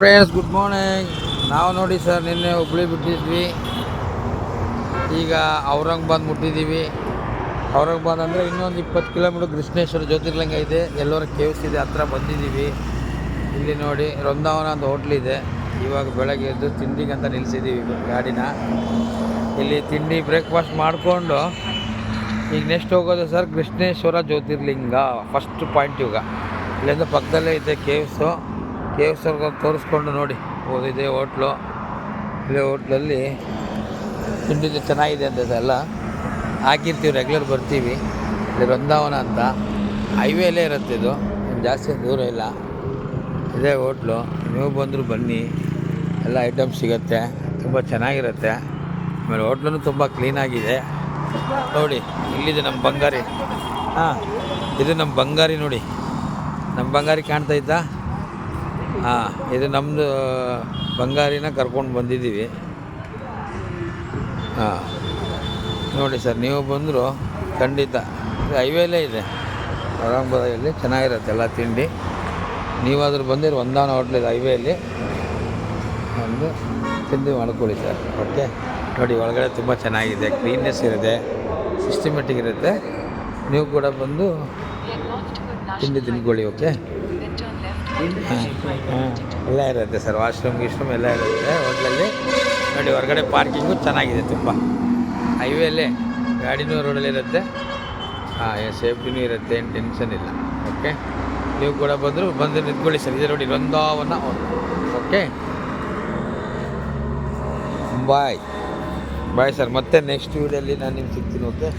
Friends good morning. ನಾವು ನೋಡಿ sir ನಿನ್ನೆ ಹುಬ್ಳಿ ಬಿಟ್ಟಿದ್ವಿ, ಈಗ ಔರಂಗಾಬಾದ್ ಮುಟ್ಟಿದ್ದೀವಿ. ಔರಂಗಾಬಾದ್ ಅಂದರೆ ಇನ್ನೊಂದು 20 ಕಿಲೋಮೀಟರ್ ಕೃಷ್ಣೇಶ್ವರ ಜ್ಯೋತಿರ್ಲಿಂಗ ಇದೆ, ಎಲ್ಲರ ಕೇವ್ಸ್ ಇದೆ, ಹತ್ರ ಬಂದಿದ್ದೀವಿ. ಇಲ್ಲಿ ನೋಡಿ ವೃಂದಾವನ ಅಂತ ಹೋಟ್ಲಿದೆ. ಇವಾಗ ಬೆಳಗ್ಗೆ ಎದ್ದು ತಿಂಡಿಗಂತ ನಿಲ್ಲಿಸಿದ್ದೀವಿ ಗಾಡಿನ. ಇಲ್ಲಿ ತಿಂಡಿ ಬ್ರೇಕ್ಫಾಸ್ಟ್ ಮಾಡಿಕೊಂಡು ಈಗ ನೆಕ್ಸ್ಟ್ ಹೋಗೋದು ಸರ್ ಕೃಷ್ಣೇಶ್ವರ ಜ್ಯೋತಿರ್ಲಿಂಗ ಫಸ್ಟ್ ಪಾಯಿಂಟ್. ಇವಾಗ ಇಲ್ಲಿಂದ ಪಕ್ಕದಲ್ಲೇ ಇದೆ ಕೇವ್ಸು. ತೋರಿಸ್ಕೊಂಡು ನೋಡಿ ಹೋಗಿದೆ ಹೋಟ್ಲು. ಇಲ್ಲೇ ಹೋಟ್ಲಲ್ಲಿ ತಿಂಡಿ ಚೆನ್ನಾಗಿದೆ ಅಂತ ಎಲ್ಲ ಹಾಕಿರ್ತೀವಿ, ರೆಗ್ಯುಲರ್ ಬರ್ತೀವಿ. ಇಲ್ಲಿ ವೃಂದಾವನ ಅಂತ ಹೈವೇಲೇ ಇರುತ್ತೆ, ಇದು ಜಾಸ್ತಿ ದೂರ ಇಲ್ಲ. ಇದೇ ಹೋಟ್ಲು, ನೀವು ಬಂದರೂ ಬನ್ನಿ, ಎಲ್ಲ ಐಟಮ್ಸ್ ಸಿಗುತ್ತೆ, ತುಂಬ ಚೆನ್ನಾಗಿರುತ್ತೆ. ಆಮೇಲೆ ಹೋಟ್ಲೂ ತುಂಬ ಕ್ಲೀನಾಗಿದೆ ನೋಡಿ. ಇಲ್ಲಿದೆ ನಮ್ಮ ಬಂಗಾರಿ. ಇದು ನಮ್ಮ ಬಂಗಾರಿ ನೋಡಿ, ನಮ್ಮ ಬಂಗಾರಿ ಕಾಣ್ತೈತಾ? ಇದು ನಮ್ಮದು ಬಂಗಾರಿನ ಕರ್ಕೊಂಡು ಬಂದಿದ್ದೀವಿ. ನೋಡಿ ಸರ್, ನೀವು ಬಂದರೂ ಖಂಡಿತ ಇದು ಹೈವೇಲೇ ಇದೆ, ಔರಂಗಾಬಾದಲ್ಲಿ ಚೆನ್ನಾಗಿರುತ್ತೆ ಎಲ್ಲ ತಿಂಡಿ. ನೀವಾದರೂ ಬಂದಿರೋ ವೃಂದಾವನ ಹೋಟ್ಲಿದೆ ಹೈವೇಲಿ, ಒಂದು ತಿಂಡಿ ಮಾಡ್ಕೊಳ್ಳಿ ಸರ್. ಓಕೆ ನೋಡಿ, ಒಳಗಡೆ ತುಂಬ ಚೆನ್ನಾಗಿದೆ, ಕ್ಲೀನ್ನೆಸ್ ಇರುತ್ತೆ, ಸಿಸ್ಟಮೆಟಿಕ್ ಇರುತ್ತೆ. ನೀವು ಕೂಡ ಬಂದು ತಿಂಡಿ ತಿಂದ್ಕೊಳ್ಳಿ. ಓಕೆ, ಎಲ್ಲ ಇರುತ್ತೆ ಸರ್, ವಾಶ್ರೂಮ್ ಎಲ್ಲ ಇರುತ್ತೆ ಹೋಟ್ಲಲ್ಲಿ. ನೋಡಿ ಹೊರಗಡೆ ಪಾರ್ಕಿಂಗು ಚೆನ್ನಾಗಿದೆ, ತುಂಬ ಹೈವೇಲೇ ಗಾಡಿನೂ ರೋಡಲ್ಲಿ ಇರುತ್ತೆ. ಸೇಫ್ಟಿನೂ ಇರುತ್ತೆ, ಏನು ಟೆನ್ಷನ್ ಇಲ್ಲ. ಓಕೆ, ನೀವು ಕೂಡ ಬಂದು ನಿಂತ್ಕೊಳ್ಳಿ ಸರ್. ಇದೆ ನೋಡಿ ವೃಂದಾವನ. Okay, bye sir. ಮತ್ತೆ ನೆಕ್ಸ್ಟ್ ವೀಡಿಯೋಲಿ ನಾನು ನಿಮ್ಗೆ ಸಿಗ್ತೀನಿ. ಓಕೆ,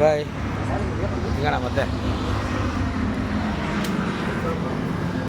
ಬಾಯ್, ಸಿಗೋಣ ಮತ್ತೆ.